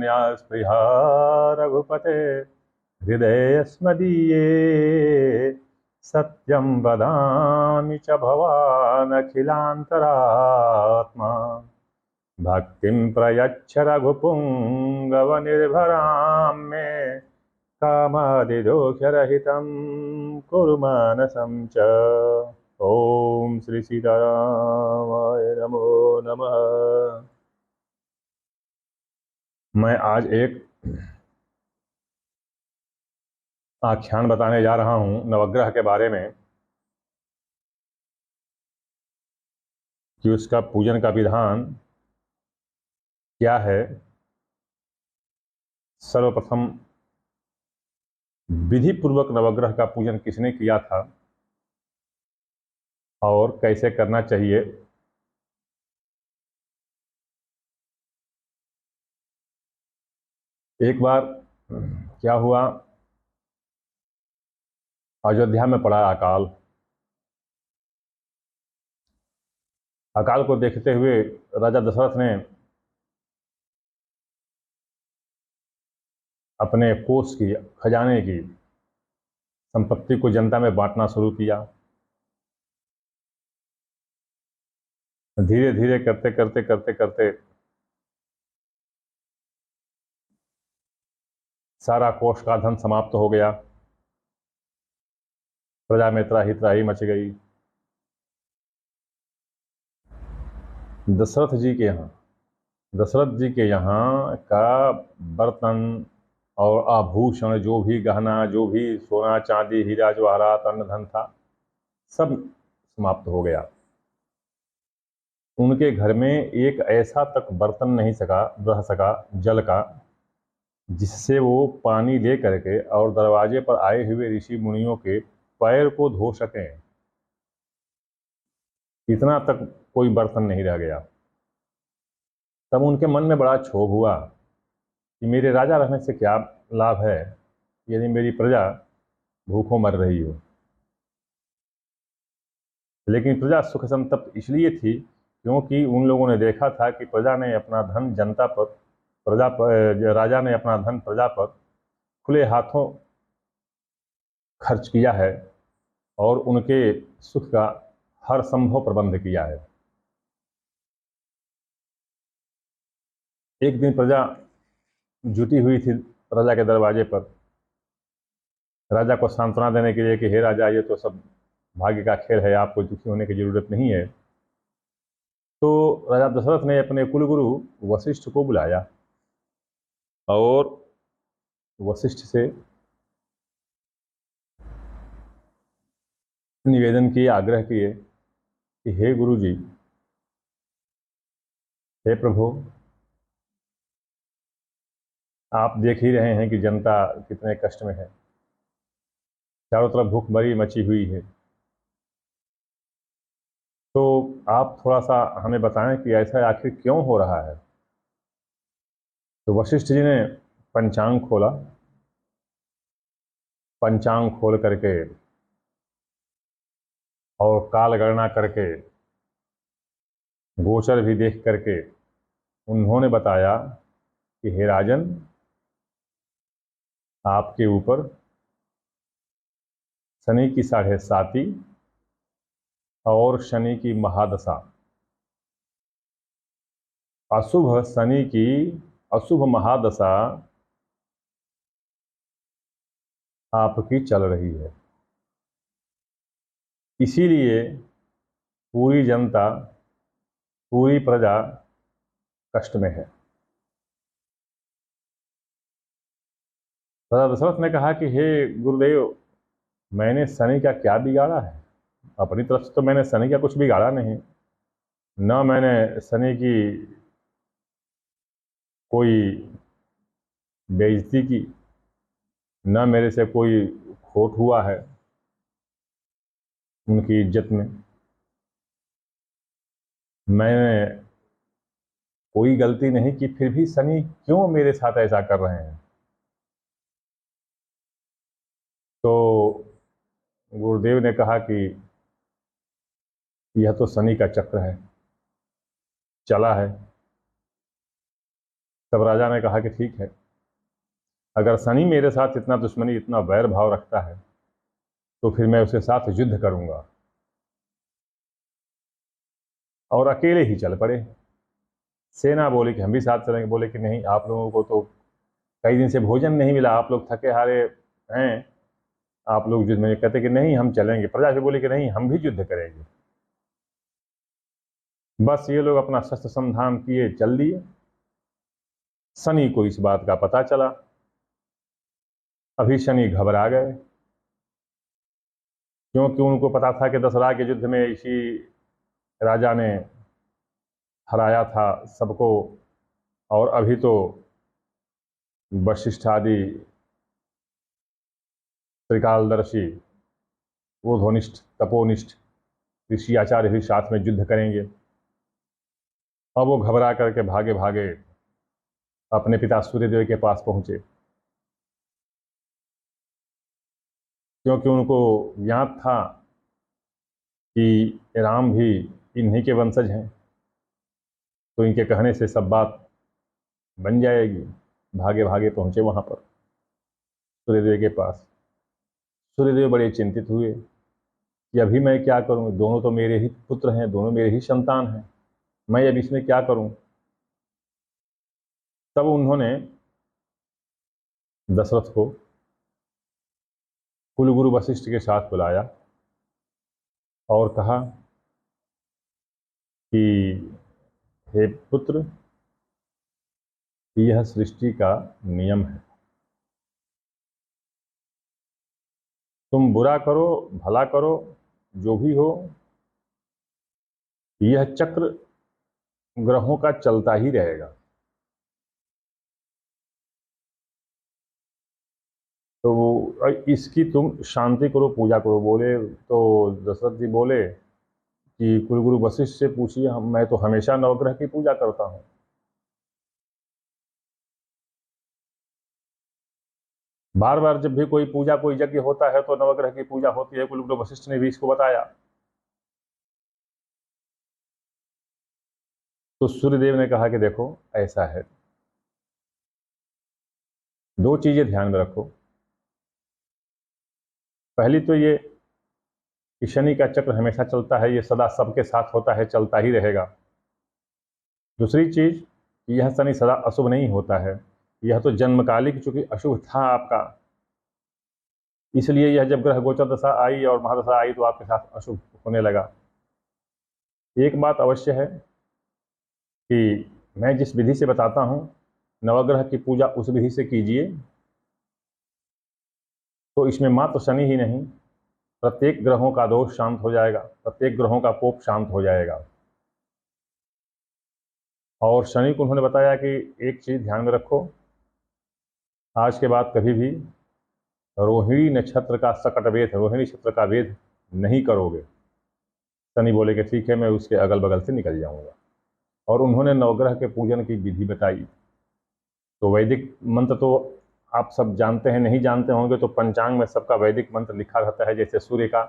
कारुण्या स्पृहा रघुपते हृदयस्मदीये सत्यं वदामि च भवानखिलान्तरात्मा भक्तिं प्रयच्छ रघुपुङ्गवनिर्भरां मे कामादिदोषरहितं कुरु मानसं च। ओम श्री सीतारामाय नमो नमः। मैं आज एक आख्यान बताने जा रहा हूं नवग्रह के बारे में कि उसका पूजन का विधान क्या है। सर्वप्रथम विधि पूर्वक नवग्रह का पूजन किसने किया था और कैसे करना चाहिए। एक बार क्या हुआ, अयोध्या में पड़ा अकाल। अकाल को देखते हुए राजा दशरथ ने अपने कोष की, खजाने की संपत्ति को जनता में बांटना शुरू किया। धीरे धीरे करते करते करते करते सारा कोष का धन समाप्त हो गया। प्रजा में त्राही त्राही मच गई। दशरथ जी के यहाँ का बर्तन और आभूषण, जो भी गहना, जो भी सोना चांदी हीरा जवाहरात अन्न धन था, सब समाप्त हो गया। उनके घर में एक ऐसा तक बर्तन नहीं रह सका जल का, जिससे वो पानी ले करके और दरवाजे पर आए हुए ऋषि मुनियों के पैर को धो सकें। इतना तक कोई बर्तन नहीं रह गया। तब उनके मन में बड़ा क्षोभ हुआ कि मेरे राजा रहने से क्या लाभ है यदि मेरी प्रजा भूखों मर रही हो। लेकिन प्रजा सुख संतप्त इसलिए थी क्योंकि उन लोगों ने देखा था कि प्रजा ने अपना धन जनता पर, राजा ने अपना धन प्रजा पर खुले हाथों खर्च किया है और उनके सुख का हर संभव प्रबंध किया है। एक दिन प्रजा जुटी हुई थी राजा के दरवाजे पर, राजा को सांत्वना देने के लिए कि हे राजा, ये तो सब भाग्य का खेल है, आपको दुखी होने की जरूरत नहीं है। तो राजा दशरथ ने अपने कुलगुरु वशिष्ठ को बुलाया और वशिष्ठ से निवेदन किए, आग्रह किए कि हे गुरु जी, हे प्रभु, आप देख ही रहे हैं कि जनता कितने कष्ट में है, चारों तरफ भूखमरी मची हुई है। तो आप थोड़ा सा हमें बताएं कि ऐसा आखिर क्यों हो रहा है। तो वशिष्ठ जी ने पंचांग खोला। पंचांग खोल करके और काल गणना करके, गोचर भी देख करके उन्होंने बताया कि हे राजन, आपके ऊपर शनि की 7.5 और शनि की महादशा, अशुभ शनि की अशुभ महादशा आपकी चल रही है। इसीलिए पूरी जनता, पूरी प्रजा कष्ट में है। राजा दशरथ ने कहा कि हे गुरुदेव, मैंने शनि का क्या बिगाड़ा है। अपनी तरफ से तो मैंने शनि का कुछ बिगाड़ा नहीं, न मैंने शनि की कोई बेइज्जती की, न मेरे से कोई खोट हुआ है उनकी इज्जत में। मैंने कोई गलती नहीं की, फिर भी शनि क्यों मेरे साथ ऐसा कर रहे हैं। तो गुरुदेव ने कहा कि यह तो शनि का चक्र है, चला है। तब राजा ने कहा कि ठीक है, अगर शनि मेरे साथ इतना दुश्मनी, इतना वैर भाव रखता है, तो फिर मैं उसके साथ युद्ध करूंगा। और अकेले ही चल पड़े। सेना बोली कि हम भी साथ चलेंगे। बोले कि नहीं, आप लोगों को तो कई दिन से भोजन नहीं मिला, आप लोग थके हारे हैं, आप लोग युद्ध में। कहते कि नहीं, हम चलेंगे। प्रजा भी बोली कि नहीं, हम भी युद्ध करेंगे। बस ये लोग अपना शस्त्र संधान किए, चल दिए। शनि को इस बात का पता चला। अभी शनि घबरा गए, क्योंकि उनको पता था कि दशहरा के युद्ध में इसी राजा ने हराया था सबको। और अभी तो वशिष्ठ आदि, त्रिकालदर्शी, ऊर्ध्वनिष्ठ, तपोनिष्ठ ऋषि आचार्य भी साथ में युद्ध करेंगे। अब वो घबरा करके भागे भागे अपने पिता सूर्यदेव के पास पहुंचे, क्योंकि उनको याद था कि राम भी इन्हीं के वंशज हैं, तो इनके कहने से सब बात बन जाएगी। भागे भागे पहुंचे वहां पर सूर्यदेव के पास। सूर्यदेव बड़े चिंतित हुए कि अभी मैं क्या करूं, दोनों तो मेरे ही पुत्र हैं, दोनों मेरे ही संतान हैं, मैं अब इसमें क्या करूं। तब उन्होंने दशरथ को कुलगुरु वशिष्ठ के साथ बुलाया और कहा कि हे पुत्र, यह सृष्टि का नियम है, तुम बुरा करो भला करो जो भी हो, यह चक्र ग्रहों का चलता ही रहेगा। तो इसकी तुम शांति करो, पूजा करो। बोले तो दशरथ जी बोले कि कुलगुरु वशिष्ठ से पूछिए, मैं तो हमेशा नवग्रह की पूजा करता हूँ। बार बार जब भी कोई पूजा, कोई यज्ञ होता है तो नवग्रह की पूजा होती है। कुलगुरु वशिष्ठ ने भी इसको बताया। तो सूर्यदेव ने कहा कि देखो, ऐसा है, दो चीजें ध्यान में रखो। पहली तो ये कि शनि का चक्र हमेशा चलता है, ये सदा सबके साथ होता है, चलता ही रहेगा। दूसरी चीज, यह शनि सदा अशुभ नहीं होता है, यह तो जन्मकालिक चूंकि अशुभ था आपका, इसलिए यह जब ग्रह गोचर दशा आई और महादशा आई तो आपके साथ अशुभ होने लगा। एक बात अवश्य है कि मैं जिस विधि से बताता हूँ, नवग्रह की पूजा उस विधि से कीजिए, तो इसमें मात्र शनि ही नहीं, प्रत्येक ग्रहों का दोष शांत हो जाएगा, प्रत्येक ग्रहों का कोप शांत हो जाएगा। और शनि को उन्होंने बताया कि एक चीज ध्यान में रखो, आज के बाद कभी भी रोहिणी नक्षत्र का सकट वेद, रोहिणी नक्षत्र का वेद नहीं करोगे। शनि बोले कि ठीक है, मैं उसके अगल बगल से निकल जाऊंगा। और उन्होंने नवग्रह के पूजन की विधि बताई। तो वैदिक मंत्र तो आप सब जानते हैं, नहीं जानते होंगे तो पंचांग में सबका वैदिक मंत्र लिखा रहता है। जैसे सूर्य का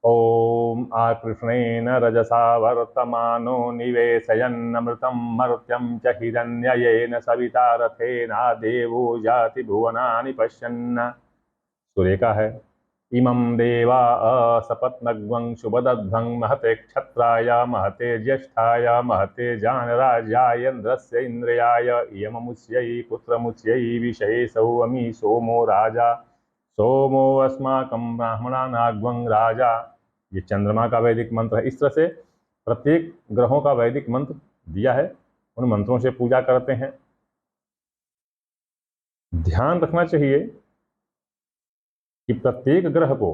ओम आकृष्णेन रजसा वर्तमानो निवेशयन्नमृतं मर्त्यं च हिरण्ययेन सविता रथेना देवो जाति भुवनानि पश्यन्। सूर्य का है इमं देवा असपत्नग्वं शुभदध्वं महते क्षत्राय महते ज्येष्ठाय महते जानराजायन्द्रस्य इन्द्रियाय इयममुष्यै पुत्रमुष्यै विषयेशौ अमी सोमो राजा सोमो अस्माकं ब्राह्मणानाग्वं राजा। ये चंद्रमा का वैदिक मंत्र है। इस तरह से प्रत्येक ग्रहों का वैदिक मंत्र दिया है, उन मंत्रों से पूजा करते हैं। ध्यान रखना चाहिए कि प्रत्येक ग्रह को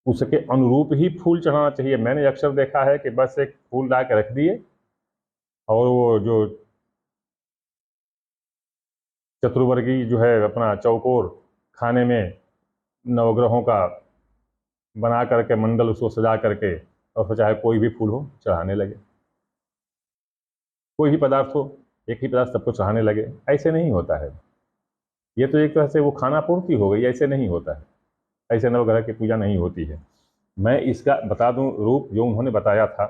उसके अनुरूप ही फूल चढ़ाना चाहिए। मैंने अक्सर देखा है कि बस एक फूल ला के रख दिए और वो जो चतुर्वर्गीय जो है अपना चौकोर खाने में नवग्रहों का बना करके मंडल उसको सजा करके, और फिर चाहे कोई भी फूल हो चढ़ाने लगे, कोई भी पदार्थ हो, एक ही पदार्थ सबको चढ़ाने लगे। ऐसे नहीं होता है। ये तो एक तरह से वो खाना पूर्ति हो गई, ऐसे नहीं होता है। ऐसे नवग्रह की पूजा नहीं होती है। मैं इसका बता दूं रूप जो उन्होंने बताया था।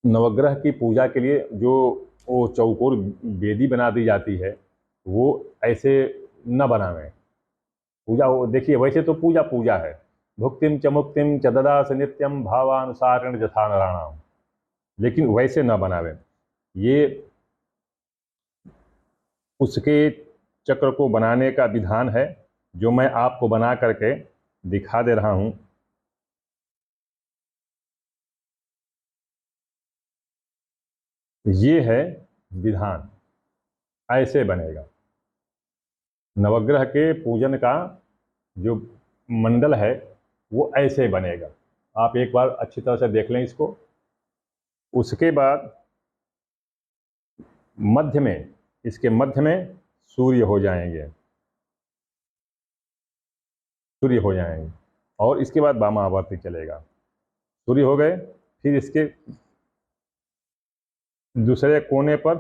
नवग्रह की पूजा के लिए जो वो चौकोर बेदी बना दी जाती है, वो ऐसे न बनावें। पूजा वो देखिए, वैसे तो पूजा पूजा है, भुक्तिम च मुक्तिम च ददास नित्यम भावानुसारेण जथा नराणाम, लेकिन वैसे न बनावें। ये उसके चक्र को बनाने का विधान है, जो मैं आपको बना करके दिखा दे रहा हूं। ये है विधान, ऐसे बनेगा। नवग्रह के पूजन का जो मंडल है वो ऐसे बनेगा। आप एक बार अच्छी तरह से देख लें इसको। उसके बाद मध्य में, इसके मध्य में सूर्य हो जाएंगे, सूर्य हो जाएंगे, और इसके बाद वामावर्ती चलेगा। सूर्य हो गए, फिर इसके दूसरे कोने पर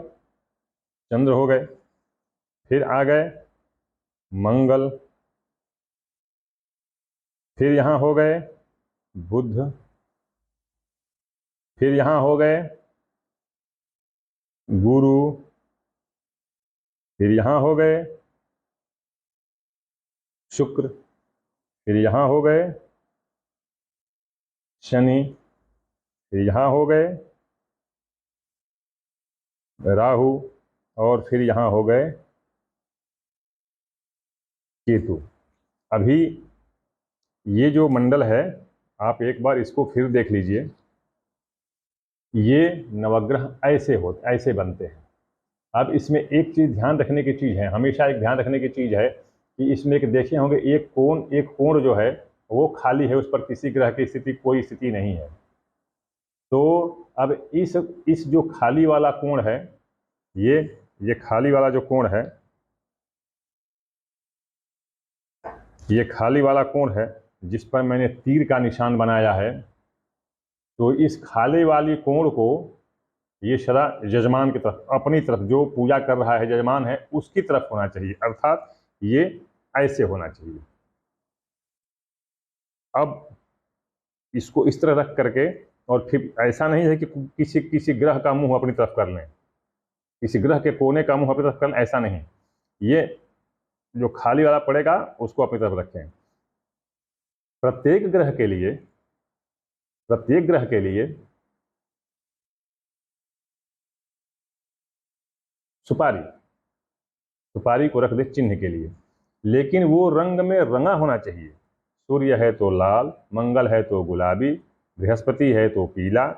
चंद्र हो गए, फिर आ गए मंगल, फिर यहाँ हो गए बुध, फिर यहाँ हो गए गुरु, फिर यहाँ हो गए शुक्र, फिर यहाँ हो गए शनि, फिर यहाँ हो गए राहु, और फिर यहाँ हो गए केतु। अभी ये जो मंडल है, आप एक बार इसको फिर देख लीजिए। ये नवग्रह ऐसे बनते हैं। अब इसमें एक चीज़ ध्यान रखने की चीज़ है, हमेशा एक ध्यान रखने की चीज़ है कि इसमें एक देखे होंगे एक कोण जो है वो खाली है, उस पर किसी ग्रह की स्थिति, कोई स्थिति नहीं है। तो अब इस जो खाली वाला कोण है, ये खाली वाला जो कोण है, ये खाली वाला कोण है जिस पर मैंने तीर का निशान बनाया है, तो इस खाली वाली कोण को ये सदा यजमान की तरफ, अपनी तरफ, जो पूजा कर रहा है यजमान है उसकी तरफ होना चाहिए, अर्थात ये ऐसे होना चाहिए। अब इसको इस तरह रख करके, और फिर ऐसा नहीं है कि किसी ग्रह का मुंह अपनी तरफ कर लें, किसी ग्रह के कोने का मुंह अपनी तरफ कर लें, ऐसा नहीं। ये जो खाली वाला पड़ेगा उसको अपनी तरफ रखें। प्रत्येक ग्रह के लिए सुपारी को रख दे चिन्ह के लिए, लेकिन वो रंग में रंगा होना चाहिए। सूर्य है तो लाल, मंगल है तो गुलाबी, बृहस्पति है तो पीला,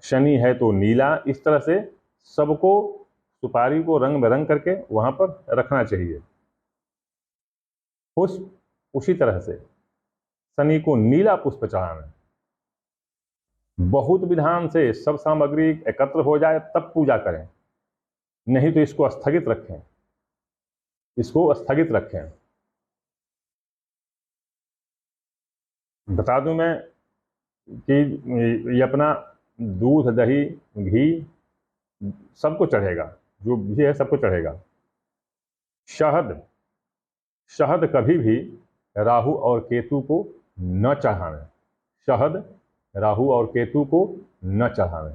शनि है तो नीला, इस तरह से सबको सुपारी को रंग में रंग करके वहां पर रखना चाहिए। पुष्प उसी तरह से शनि को नीला पुष्प चढ़ाना। बहुत विधान से सब सामग्री एकत्र हो जाए तब पूजा करें, नहीं तो इसको स्थगित रखें, इसको स्थगित रखें। बता दूं मैं कि ये अपना दूध, दही, घी सबको चढ़ेगा, जो भी है सबको चढ़ेगा। शहद कभी भी राहु और केतु को न चढ़ावें, शहद राहु और केतु को न चढ़ावें।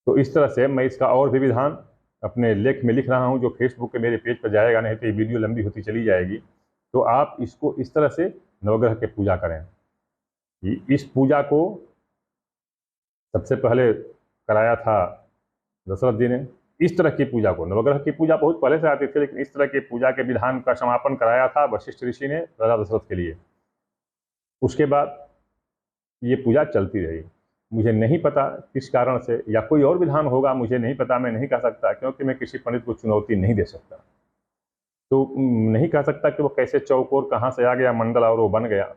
तो इस तरह से मैं इसका और भी विधान अपने लेख में लिख रहा हूं, जो फेसबुक के मेरे पेज पर जाएगा, नहीं तो ये वीडियो लंबी होती चली जाएगी। तो आप इसको इस तरह से नवग्रह की पूजा करें। इस पूजा को सबसे पहले कराया था दशरथ जी ने। इस तरह की पूजा को, नवग्रह की पूजा बहुत पहले से आती थी, लेकिन इस तरह की पूजा के विधान का समापन कराया था वशिष्ठ ऋषि ने राजा दशरथ के लिए। उसके बाद ये पूजा चलती रही। मुझे नहीं पता किस कारण से, या कोई और विधान होगा, मुझे नहीं पता, मैं नहीं कह सकता, क्योंकि मैं किसी पंडित को चुनौती नहीं दे सकता। तो नहीं कह सकता कि वो कैसे चौकोर कहाँ से आ गया मंडल और वो बन गया।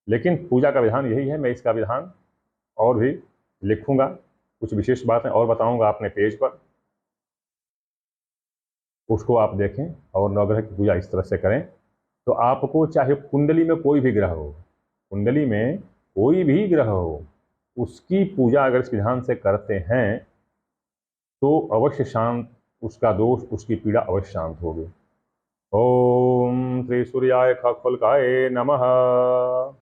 लेकिन पूजा का विधान यही है। मैं इसका विधान और भी लिखूंगा, कुछ विशेष बातें और बताऊंगा अपने पेज पर, उसको आप देखें और नवग्रह की पूजा इस तरह से करें। तो आपको चाहे कुंडली में कोई भी ग्रह हो, कुंडली में कोई भी ग्रह हो, उसकी पूजा अगर इस विधान से करते हैं तो अवश्य शांत, उसका दोष, उसकी पीड़ा अवश्य शांत होगी। ओम श्री सूर्याय खगफुल्काय नमः।